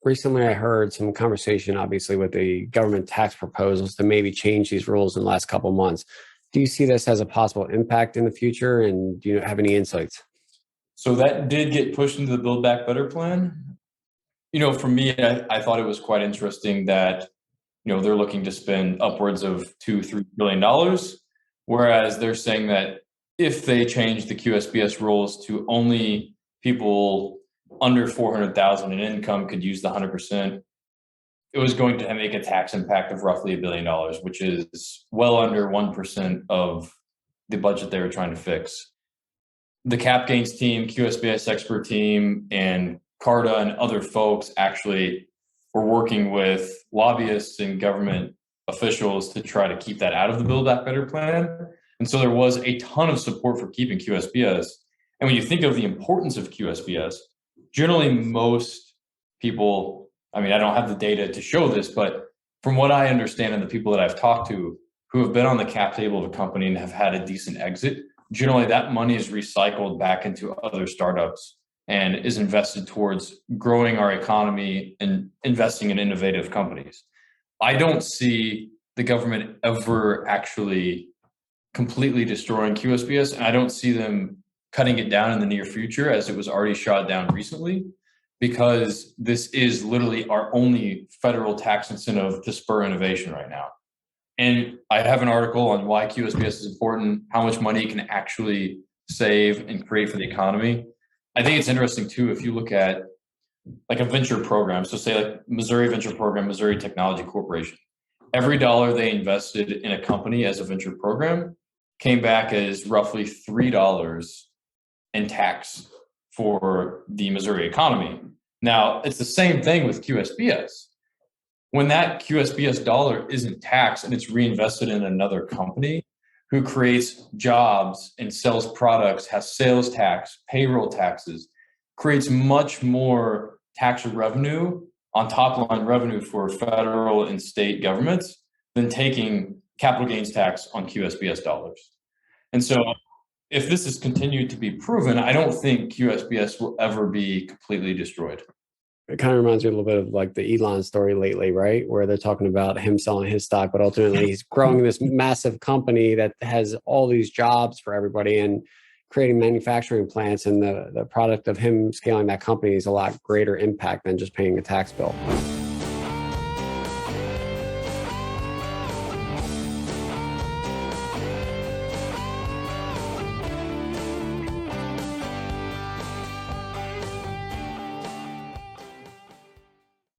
Recently, I heard some conversation, obviously, with the government tax proposals to maybe change these rules in the last couple of months. Do you see this as a possible impact in the future? And do you have any insights? So that did get pushed into the Build Back Better plan. For me, I thought it was quite interesting that, they're looking to spend upwards of $2-3 billion, whereas they're saying that if they change the QSBS rules to only people under 400,000 in income could use the 100%, it was going to make a tax impact of roughly $1 billion, which is well under 1% of the budget they were trying to fix. The cap gains team, QSBS expert team, and CARTA and other folks actually were working with lobbyists and government officials to try to keep that out of the Build Back Better plan. And so there was a ton of support for keeping QSBS. And when you think of the importance of QSBS, generally most people, I don't have the data to show this, but from what I understand and the people that I've talked to who have been on the cap table of a company and have had a decent exit, generally that money is recycled back into other startups and is invested towards growing our economy and investing in innovative companies. I don't see the government ever actually completely destroying QSBS, and I don't see them cutting it down in the near future as it was already shot down recently, because this is literally our only federal tax incentive to spur innovation right now. And I have an article on why QSBS is important, how much money it can actually save and create for the economy. I think it's interesting too, if you look at like a venture program, so say like Missouri Venture Program, Missouri Technology Corporation, every dollar they invested in a company as a venture program came back as roughly $3 in tax for the Missouri economy. Now, it's the same thing with QSBS. When that QSBS dollar isn't taxed and it's reinvested in another company who creates jobs and sells products, has sales tax, payroll taxes, creates much more tax revenue on top line revenue for federal and state governments than taking capital gains tax on QSBS dollars. And so if this is continued to be proven, I don't think QSBS will ever be completely destroyed. It kind of reminds me a little bit of like the Elon story lately, right? Where they're talking about him selling his stock, but ultimately he's growing this massive company that has all these jobs for everybody and creating manufacturing plants. And the product of him scaling that company is a lot greater impact than just paying a tax bill.